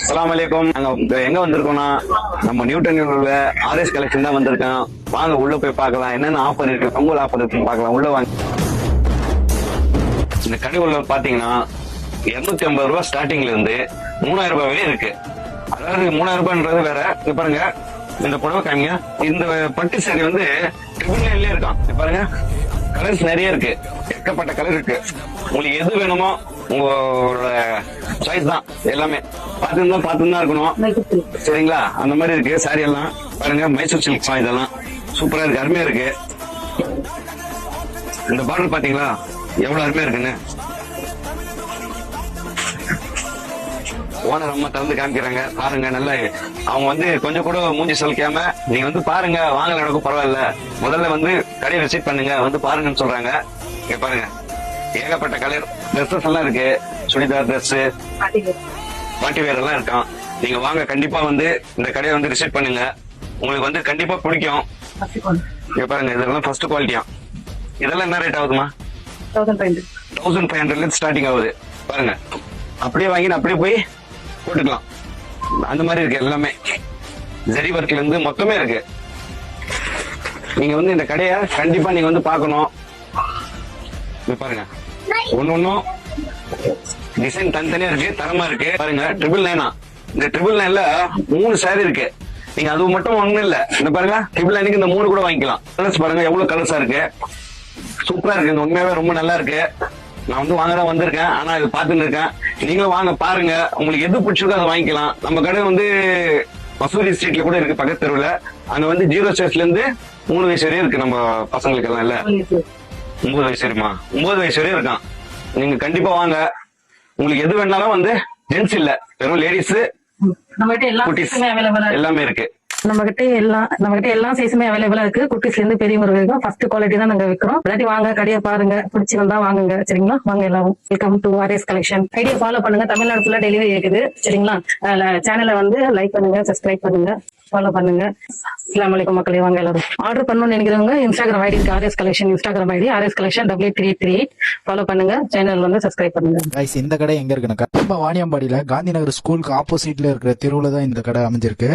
அஸ்ஸலாமு அலைக்கும். நாங்க எங்க வந்திருக்கோம்னா நம்ம நியூட்டன் உள்ள ஆர்எஸ் கலெக்ஷன் தான் வந்திருக்கோம். வாங்க உள்ள போய் பார்க்கலாம், என்னென்ன ஆஃபர் இருக்கு, பொங்கல் ஆஃபர் இருக்குன்னு பார்க்கலாம். உள்ள வாங்க. இந்த கடை உள்ள பாத்தீங்கன்னா 250 ரூபாய் ஸ்டார்டிங்ல இருந்து 3000 ரூபாய் வரை இருக்கு. அதாவது 3000 ரூபாய்ன்றது வேற. இங்க பாருங்க, இந்த புடவை காமிங்க. இந்த பட்டு சாரி வந்து ட்ரிபிள் நைன்லயே இருக்கான். இங்க பாருங்க, கலர்ஸ் நிறைய இருக்கு, ஏகப்பட்ட கலர் இருக்கு. உங்களுக்கு எது வேணுமோ உங்களோட சாய்ஸ் தான். எல்லாமே பார்த்து தான் இருக்கணும், சரிங்களா? அந்த மாதிரி இருக்கு சாரி எல்லாம். பாருங்க, மைசூர் சில்க் தான். இதெல்லாம் சூப்பரா இருக்கு, அருமையா இருக்கு. இந்த பார்டர் பாத்தீங்களா எவ்வளவு அருமையா இருக்குன்னு. ஓனர் அம்மா திறந்து காமிக்கிறாங்க பாருங்க. நல்லா அவங்க வந்து கொஞ்சம் கூட மூஞ்சி சொல்லிக்காம நீங்க வந்து பாருங்க, வாங்க நடக்கும் பரவாயில்ல, முதல்ல வந்து கடையை விசிட் பண்ணுங்க, வந்து பாருங்கன்னு சொல்றாங்க. இங்க பாருங்க, ஏகப்பட்ட கலர் ட்ரெஸ்ஸஸ் எல்லாம் இருக்கு. சுடிதார் ட்ரெஸ், பார்ட்டி வேர் எல்லாம் இருக்கான். நீங்க வாங்க, கண்டிப்பா வந்து இந்த கடையை வந்து விசிட் பண்ணுங்க, உங்களுக்கு வந்து கண்டிப்பா பிடிக்கும். இங்க பாருங்க, இதெல்லாம் ஃபர்ஸ்ட் குவாலிட்டியா. இதெல்லாம் என்ன ரேட் ஆகுதுமா? 1500 ஸ்டார்டிங் ஆகுது. பாருங்க, அப்படியே வாங்கி அப்படியே போய் போட்டுக்கலாம். அந்த மாதிரி இருக்கு எல்லாமே. ஜரி ஒர்க்ல இருந்து மொத்தமே இருக்கு. நீங்க வந்து இந்த கடையை கண்டிப்பா நீங்க வந்து பாக்கணும். பாருங்க, ஒன்னும் டிசைன் தனித்தனியா இருக்கு, தரமா இருக்கு. பாருங்க, ட்ரிபிள் நைனா. இந்த ட்ரிபிள் நைன்ல 3 சாரி இருக்கு. நீங்க அது மட்டும் ஒண்ணும் இல்ல, இந்த பாருங்க ட்ரிபிள் நைனுக்கு இந்த 3 கூட வாங்கிக்கலாம். கலர்ஸ் பாருங்க எவ்வளவு கலர்ஸா இருக்கு, சூப்பரா இருக்கு. உண்மையாவே ரொம்ப நல்லா இருக்கு. நான் வந்து வாங்கதான் வந்திருக்கேன், ஆனா இது பாத்துட்டு இருக்கேன். நீங்களும் வாங்க பாருங்க, உங்களுக்கு எது பிடிச்சிருக்கோ அதை வாங்கிக்கலாம். நம்ம கடை வந்து மசூரி ஸ்ட்ரீட்ல கூட இருக்கு, பக்கத்து தெருவுல. அங்க வந்து 0 வயசுல இருந்து 3 வயசு வரையும் இருக்கு நம்ம பசங்களுக்கு எல்லாம். இல்ல 9 வயசு வரையுமா? 9 வயசு வரையும் இருக்கான். நீங்க கண்டிப்பா வாங்க. உங்களுக்கு எது வேணாலும் வந்து ஜென்ஸ் இல்ல, வெறும் லேடிஸ், குட்டீஸ் எல்லாமே இருக்கு. நம்ம கிட்ட எல்லா சைஸுமே அவைலபிளா இருக்கு. குட்டீஸ்ல இருந்து பெரியவங்க வரைக்கும் ஃபர்ஸ்ட் குவாலிட்டி தான் நாங்க விக்கிறோம். இல்லாட்டி வாங்க, கடையை பாருங்க, பிடிச்சிருந்தா வாங்குங்க, சரிங்களா? வாங்க எல்லாரும். Welcome to RS collection. Idea follow பண்ணுங்க, தமிழ்நாடு ஃபுல்லா டெலிவரி இருக்குது, சரிங்களா? சேனலை வந்து லைக் பண்ணுங்க, சப்ஸ்கிரைப் பண்ணுங்க, ஃபாலோ பண்ணுங்க. அஸ்ஸலாமு அலைக்கும் மக்களே, வாங்க எல்லாரும். ஆர்டர் பண்ணணும்னு நினைக்கிறவங்க இன்ஸ்டாகிராம் ஐடி இருக்கு, RS collection Instagram ID, RS collection 8838. Follow பண்ணுங்க, சேனல் வந்து சப்ஸ்கிரைப் பண்ணுங்க. இந்த கடை எங்க இருக்குன்னா வாணியம்பாடியில காந்தி நகர் ஸ்கூலுக்கு ஆப்போசிட்ல இருக்கிற தெருவுல தான் இந்த கடை அமைஞ்சிருக்கு.